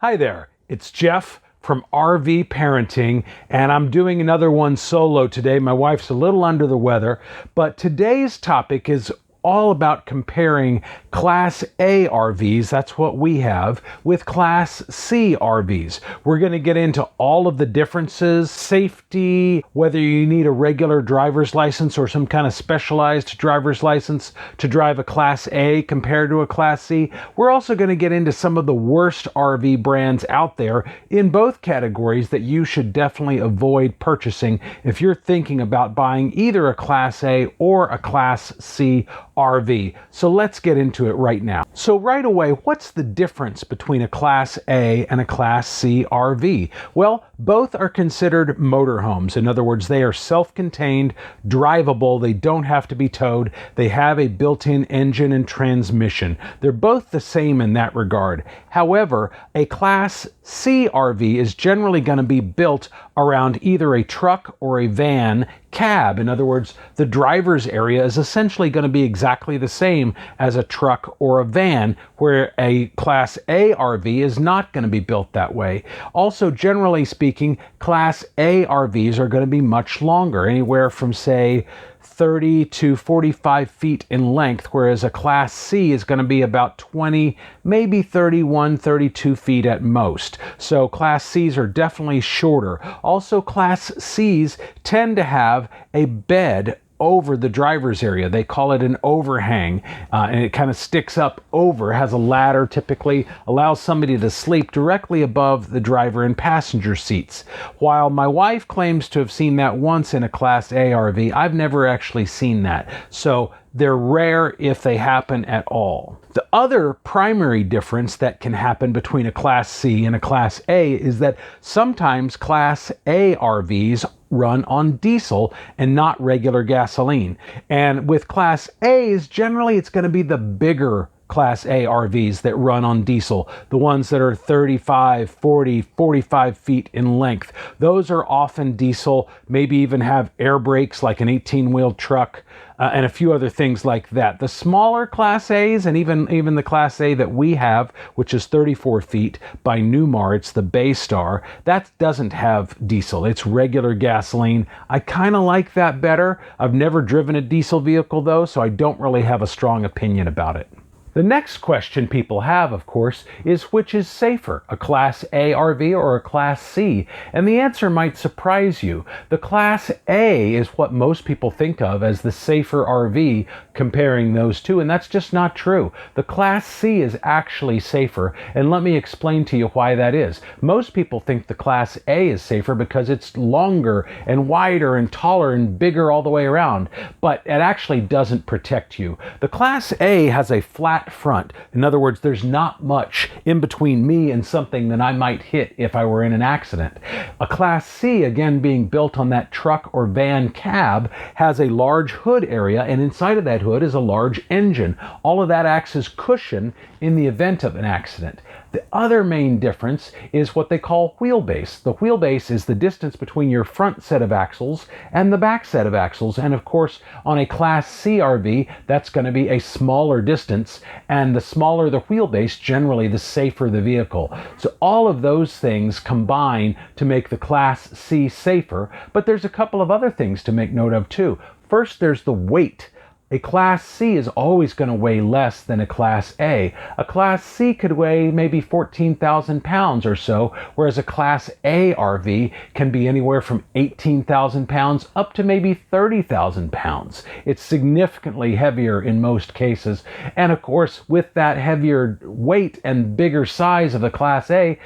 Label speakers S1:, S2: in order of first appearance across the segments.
S1: Hi there, it's Jeff from RV Parenting, and I'm doing another one solo today. My wife's a little under the weather, but today's topic is all about comparing Class A RVs, that's what we have, with Class C RVs. We're going to get into all of the differences, safety, whether you need a regular driver's license or some kind of specialized driver's license to drive a Class A compared to a Class C. We're also going to get into some of the worst RV brands out there in both categories that you should definitely avoid purchasing if you're thinking about buying either a Class A or a Class C RV. So let's get into it right now. So right away, what's the difference between a Class A and a Class C RV? Well, both are considered motorhomes. In other words, they are self-contained, drivable, they don't have to be towed, they have a built-in engine and transmission. They're both the same in that regard. However, a Class C RV is generally going to be built around either a truck or a van cab. In other words, the driver's area is essentially going to be exactly the same as a truck or a van, where a Class A RV is not going to be built that way. Also, generally speaking, Class A RVs are going to be much longer, anywhere from, say, 30 to 45 feet in length, whereas a Class C is going to be about 20, maybe 31, 32 feet at most. So Class Cs are definitely shorter. Also, Class Cs tend to have a bed over the driver's area. They call it an overhang, and it kind of sticks up over, has a ladder typically, allows somebody to sleep directly above the driver and passenger seats. While my wife claims to have seen that once in a Class A RV, I've never actually seen that. So they're rare if they happen at all. The other primary difference that can happen between a Class C and a Class A is that sometimes Class A RVs run on diesel and not regular gasoline. And with Class A's, generally it's going to be the bigger Class A RVs that run on diesel, the ones that are 35, 40, 45 feet in length. Those are often diesel, maybe even have air brakes like an 18-wheel truck, and a few other things like that. The smaller Class A's, and even the Class A that we have, which is 34 feet by Newmar, it's the Baystar, that doesn't have diesel. It's regular gasoline. I kind of like that better. I've never driven a diesel vehicle though, so I don't really have a strong opinion about it. The next question people have, of course, is which is safer, a Class A RV or a Class C? And the answer might surprise you. The Class A is what most people think of as the safer RV, comparing those two, and that's just not true. The Class C is actually safer, and let me explain to you why that is. Most people think the Class A is safer because it's longer and wider and taller and bigger all the way around, but it actually doesn't protect you. The Class A has a flat front. In other words, there's not much in between me and something that I might hit if I were in an accident. A Class C, again being built on that truck or van cab, has a large hood area, and inside of that hood is a large engine. All of that acts as cushion in the event of an accident. The other main difference is what they call wheelbase. The wheelbase is the distance between your front set of axles and the back set of axles. And of course, on a Class C RV, that's going to be a smaller distance. And the smaller the wheelbase, generally the safer the vehicle. So all of those things combine to make the Class C safer. But there's a couple of other things to make note of too. First, there's the weight. A Class C is always going to weigh less than a Class A. A Class C could weigh maybe 14,000 pounds or so, whereas a Class A RV can be anywhere from 18,000 pounds up to maybe 30,000 pounds. It's significantly heavier in most cases. And of course, with that heavier weight and bigger size of the Class A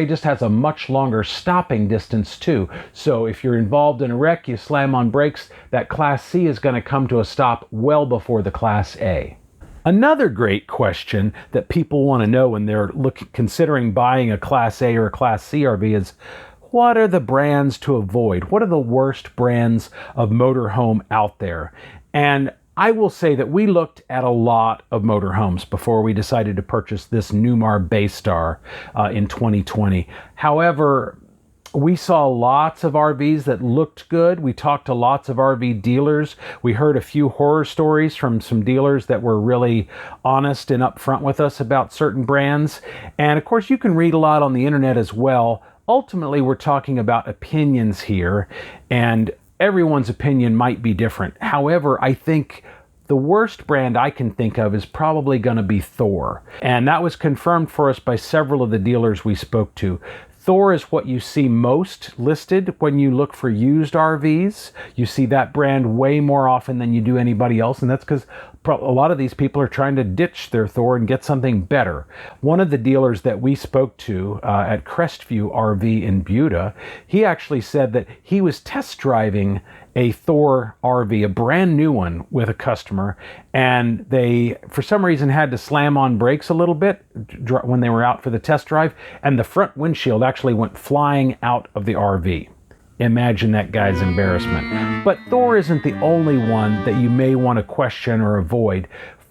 S1: just has a much longer stopping distance too. So if you're involved in a wreck, you slam on brakes, that Class C is going to come to a stop well before the Class A. Another great question that people want to know when they're considering buying a Class A or a Class C RV is, what are the brands to avoid? What are the worst brands of motorhome out there? And I will say that we looked at a lot of motorhomes before we decided to purchase this Newmar Baystar in 2020. However, We saw lots of RVs that looked good. We talked to lots of RV dealers. We heard a few horror stories from some dealers that were really honest and upfront with us about certain brands. And of course, you can read a lot on the internet as well. Ultimately, we're talking about opinions here, and everyone's opinion might be different. However, I think the worst brand I can think of is probably going to be Thor. And that was confirmed for us by several of the dealers we spoke to. Thor is what you see most listed when you look for used RVs. You see that brand way more often than you do anybody else, and that's because a lot of these people are trying to ditch their Thor and get something better. One of the dealers that we spoke to at Crestview RV in Buda, he actually said that he was test driving a Thor RV, a brand new one, with a customer, and they, for some reason, had to slam on brakes a little bit when they were out for the test drive, and the front windshield actually went flying out of the RV. Imagine that guy's embarrassment. But Thor isn't the only one that you may want to question or avoid.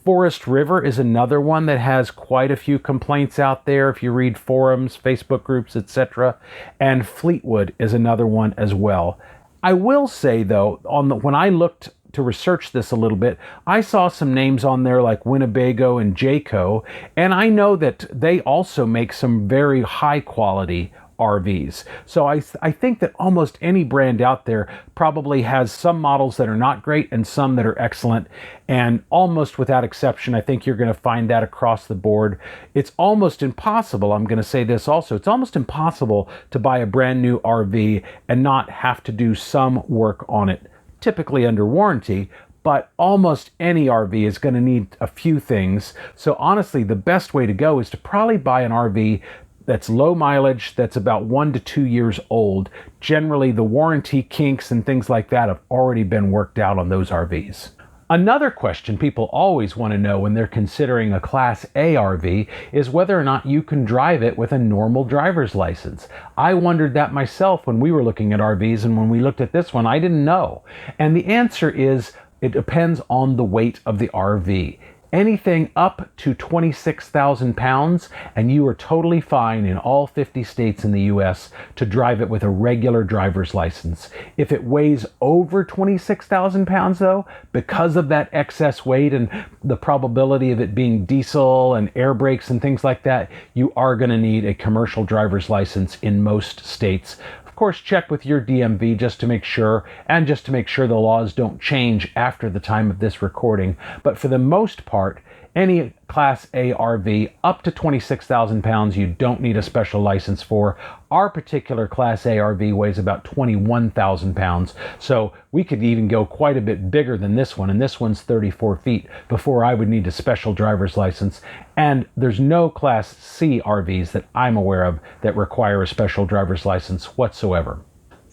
S1: Forest River is another one that has quite a few complaints out there if you read forums, Facebook groups, etc. And Fleetwood is another one as well. I will say, though, when I looked to research this a little bit, I saw some names on there like Winnebago and Jayco, and I know that they also make some very high quality RVs. So I think that almost any brand out there probably has some models that are not great and some that are excellent. And almost without exception, I think you're going to find that across the board. It's almost impossible, I'm going to say this also, it's almost impossible to buy a brand new RV and not have to do some work on it, typically under warranty. But almost any RV is going to need a few things. So honestly, the best way to go is to probably buy an RV that's low mileage, that's about 1 to 2 years old. Generally, the warranty kinks and things like that have already been worked out on those RVs. Another question people always want to know when they're considering a Class A RV is whether or not you can drive it with a normal driver's license. I wondered that myself when we were looking at RVs, and when we looked at this one, I didn't know. And the answer is it depends on the weight of the RV. Anything up to 26,000 pounds, and you are totally fine in all 50 states in the US to drive it with a regular driver's license. If it weighs over 26,000 pounds, though, because of that excess weight and the probability of it being diesel and air brakes and things like that, you are going to need a commercial driver's license in most states. Of course, check with your DMV just to make sure, and just to make sure the laws don't change after the time of this recording. But for the most part, any Class A RV up to 26,000 pounds, you don't need a special license for. Our particular Class A RV weighs about 21,000 pounds, so we could even go quite a bit bigger than this one, and this one's 34 feet before I would need a special driver's license. And there's no Class C RVs that I'm aware of that require a special driver's license whatsoever.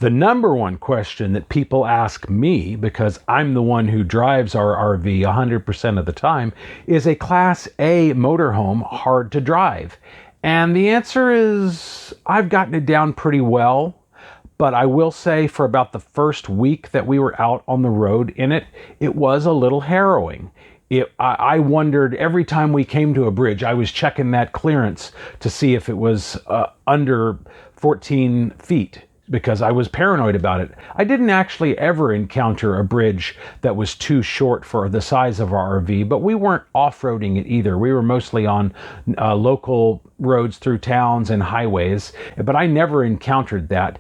S1: The number one question that people ask me, because I'm the one who drives our RV 100% of the time, is a Class A motorhome hard to drive? And the answer is I've gotten it down pretty well, but I will say for about the first week that we were out on the road in it, it was a little harrowing. I wondered every time we came to a bridge, I was checking that clearance to see if it was under 14 feet. Because I was paranoid about it. I didn't actually ever encounter a bridge that was too short for the size of our RV, but we weren't off-roading it either. We were mostly on local roads through towns and highways, but I never encountered that.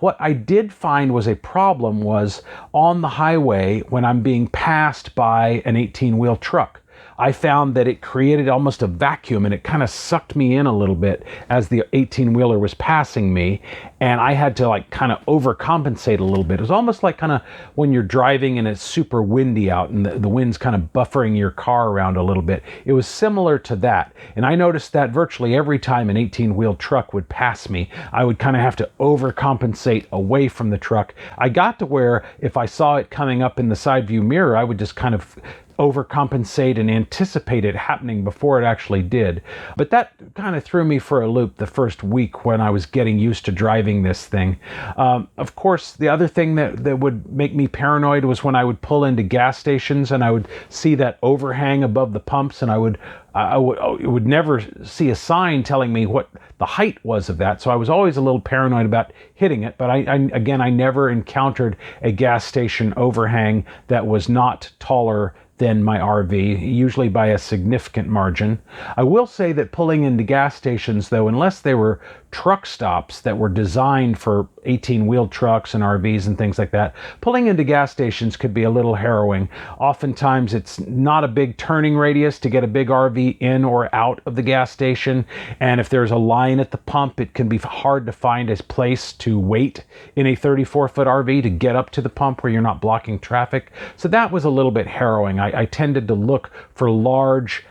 S1: What I did find was a problem was on the highway when I'm being passed by an 18-wheel truck. I found that it created almost a vacuum, and it kind of sucked me in a little bit as the 18-wheeler was passing me, and I had to like kind of overcompensate a little bit. It was almost like kind of when you're driving and it's super windy out and the wind's kind of buffering your car around a little bit. It was similar to that, and I noticed that virtually every time an 18-wheel truck would pass me, I would kind of have to overcompensate away from the truck. I got to where if I saw it coming up in the side view mirror, I would just kind of overcompensate and anticipate it happening before it actually did. But that kind of threw me for a loop the first week when I was getting used to driving this thing. Of course, the other thing that would make me paranoid was when I would pull into gas stations and I would see that overhang above the pumps, and I would never see a sign telling me what the height was of that. So I was always a little paranoid about hitting it. But I never encountered a gas station overhang that was not taller than my RV, usually by a significant margin. I will say that pulling into gas stations, though, unless they were truck stops that were designed for 18-wheel trucks and RVs and things like that, pulling into gas stations could be a little harrowing. Oftentimes it's not a big turning radius to get a big RV in or out of the gas station, and if there's a line at the pump, it can be hard to find a place to wait in a 34-foot RV to get up to the pump where you're not blocking traffic. So that was a little bit harrowing. I tended to look for large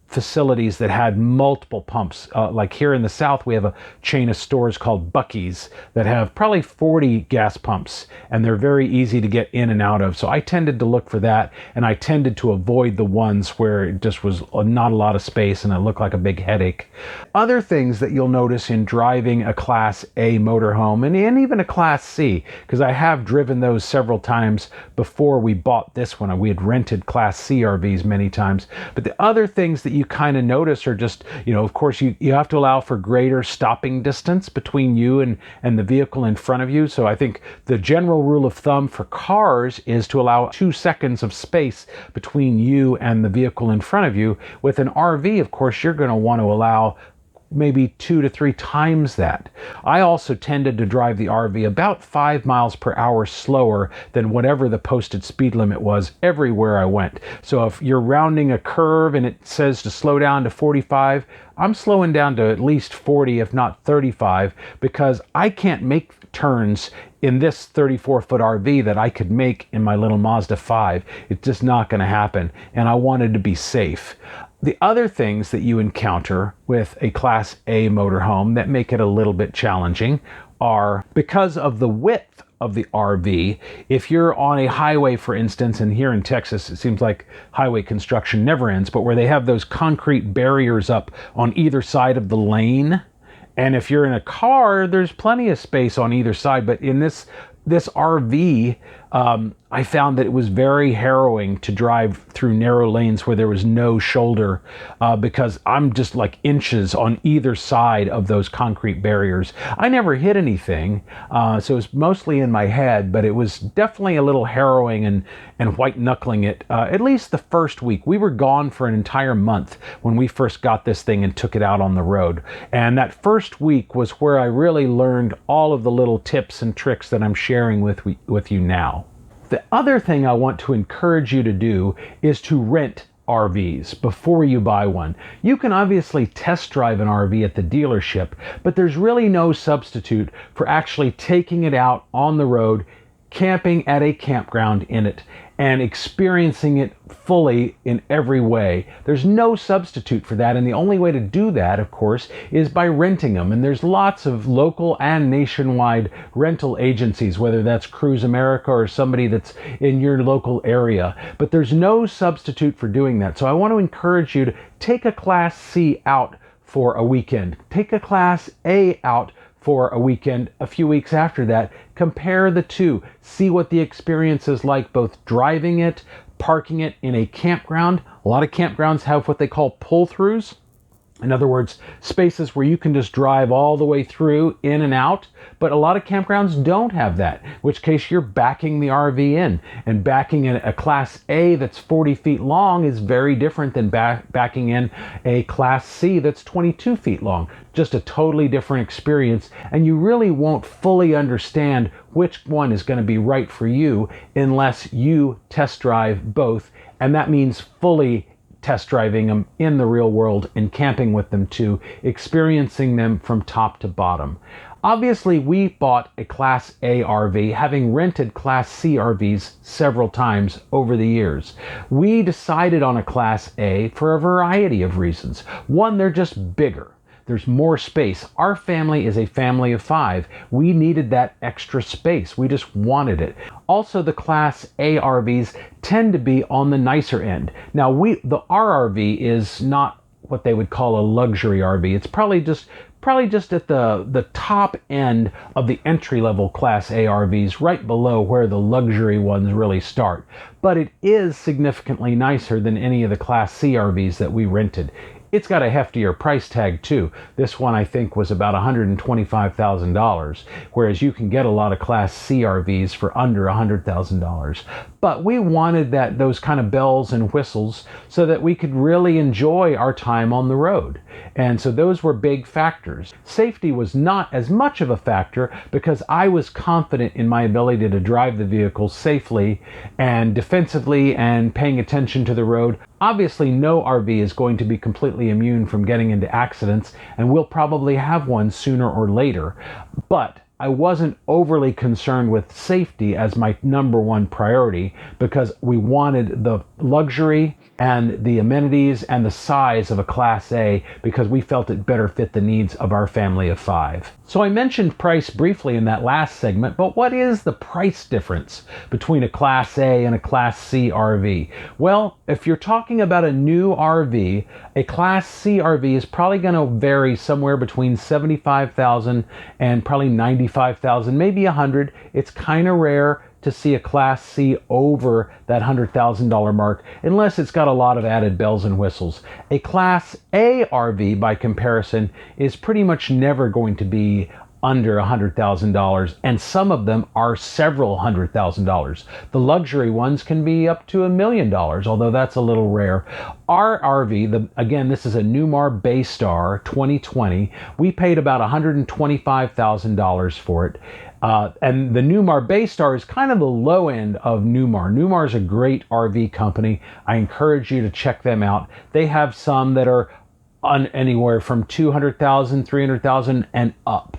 S1: facilities that had multiple pumps. Like here in the South, we have a chain of stores called Buc-ee's that have probably 40 gas pumps, and they're very easy to get in and out of. So I tended to look for that, and I tended to avoid the ones where it just was not a lot of space and it looked like a big headache. Other things that you'll notice in driving a Class A motorhome and even a Class C, because I have driven those several times before we bought this one. We had rented Class C RVs many times. But the other things that you kind of notice are just, of course, you have to allow for greater stopping distance between you and the vehicle in front of you. So I think the general rule of thumb for cars is to allow 2 seconds of space between you and the vehicle in front of you. With an RV, of course, you're going to want to allow maybe 2 to 3 times that. I also tended to drive the RV about 5 miles per hour slower than whatever the posted speed limit was everywhere I went. So if you're rounding a curve and it says to slow down to 45, I'm slowing down to at least 40, if not 35, because I can't make turns in this 34-foot RV that I could make in my little Mazda 5. It's just not going to happen, and I wanted to be safe. The other things that you encounter with a Class A motorhome that make it a little bit challenging are because of the width of the RV. If you're on a highway, for instance, and here in Texas, it seems like highway construction never ends, but where they have those concrete barriers up on either side of the lane. And if you're in a car, there's plenty of space on either side. But in this RV, I found that it was very harrowing to drive through narrow lanes where there was no shoulder because I'm just like inches on either side of those concrete barriers. I never hit anything, so it was mostly in my head, but it was definitely a little harrowing and white knuckling it. At least the first week. We were gone for an entire month when we first got this thing and took it out on the road. And that first week was where I really learned all of the little tips and tricks that I'm sharing with you now. The other thing I want to encourage you to do is to rent RVs before you buy one. You can obviously test drive an RV at the dealership, but there's really no substitute for actually taking it out on the road, camping at a campground in it, and experiencing it fully in every way. There's no substitute for that, and the only way to do that, of course, is by renting them. And there's lots of local and nationwide rental agencies, whether that's Cruise America or somebody that's in your local area. But there's no substitute for doing that. So I want to encourage you to take a Class C out for a weekend. Take a Class A out for a weekend a few weeks after that. Compare the two. See what the experience is like, both driving it, parking it in a campground. A lot of campgrounds have what they call pull-throughs. In other words, spaces where you can just drive all the way through, in and out. But a lot of campgrounds don't have that, in which case you're backing the RV in. And backing in a Class A that's 40 feet long is very different than backing in a Class C that's 22 feet long. Just a totally different experience. And you really won't fully understand which one is going to be right for you unless you test drive both. And that means fully test driving them in the real world and camping with them too, experiencing them from top to bottom. Obviously, we bought a Class A RV, having rented Class C RVs several times over the years. We decided on a Class A for a variety of reasons. One, they're just bigger. There's more space. Our family is a family of 5. We needed that extra space. We just wanted it. Also, the Class A RVs tend to be on the nicer end. Now, our RV is not what they would call a luxury RV. It's probably just at the top end of the entry-level Class A RVs, right below where the luxury ones really start. But it is significantly nicer than any of the Class C RVs that we rented. It's got a heftier price tag too. This one I think was about $125,000, whereas you can get a lot of Class C RVs for under $100,000. But we wanted those kind of bells and whistles so that we could really enjoy our time on the road. And so those were big factors. Safety was not as much of a factor because I was confident in my ability to drive the vehicle safely and defensively and paying attention to the road. Obviously, no RV is going to be completely immune from getting into accidents, and we'll probably have one sooner or later. But I wasn't overly concerned with safety as my number one priority because we wanted the luxury and the amenities and the size of a Class A because we felt it better fit the needs of our family of 5. So I mentioned price briefly in that last segment, but what is the price difference between a Class A and a Class C RV? Well, if you're talking about a new RV, a Class C RV is probably going to vary somewhere between $75,000 and probably $95,000, maybe $100,000. It's kind of rare to see a Class C over that $100,000 mark unless it's got a lot of added bells and whistles. A Class A RV, by comparison, is pretty much never going to be under $100,000, and some of them are several $100,000. The luxury ones can be up to $1 million, although that's a little rare. Our RV, again, this is a Newmar Baystar 2020. We paid about $125,000 for it. And the Newmar Baystar is kind of the low end of Newmar. Newmar is a great RV company. I encourage you to check them out. They have some that are on anywhere from $200,000, $300,000 and up.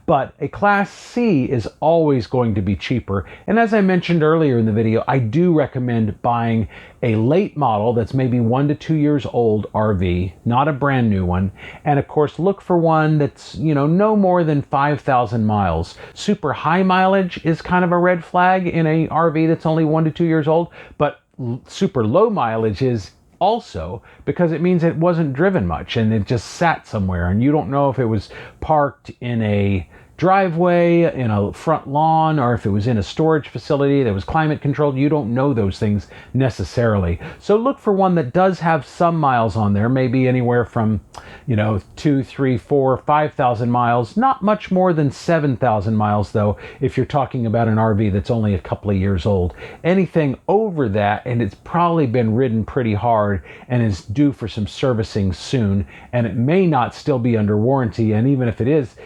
S1: But a Class C is always going to be cheaper. And as I mentioned earlier in the video, I do recommend buying a late model that's maybe 1 to 2 years old RV, not a brand new one. And of course, look for one that's, no more than 5,000 miles. Super high mileage is kind of a red flag in a RV that's only 1 to 2 years old, but super low mileage is also because it means it wasn't driven much and it just sat somewhere and you don't know if it was parked in a driveway, in a front lawn, or if it was in a storage facility that was climate controlled. You don't know those things necessarily. So look for one that does have some miles on there, maybe anywhere from 2, 3, 4, 5,000 miles, not much more than 7,000 miles though, if you're talking about an RV that's only a couple of years old. Anything over that, and it's probably been ridden pretty hard and is due for some servicing soon, and it may not still be under warranty, and even if it is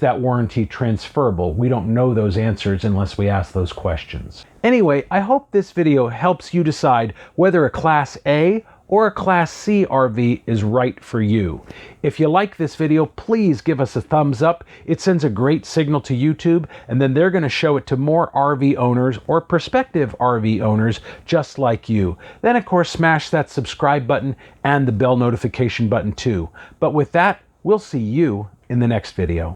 S1: that warranty transferable? We don't know those answers unless we ask those questions. Anyway, I hope this video helps you decide whether a Class A or a Class C RV is right for you. If you like this video, please give us a thumbs up. It sends a great signal to YouTube, and then they're going to show it to more RV owners or prospective RV owners just like you. Then, of course, smash that subscribe button and the bell notification button too. But with that, we'll see you in the next video.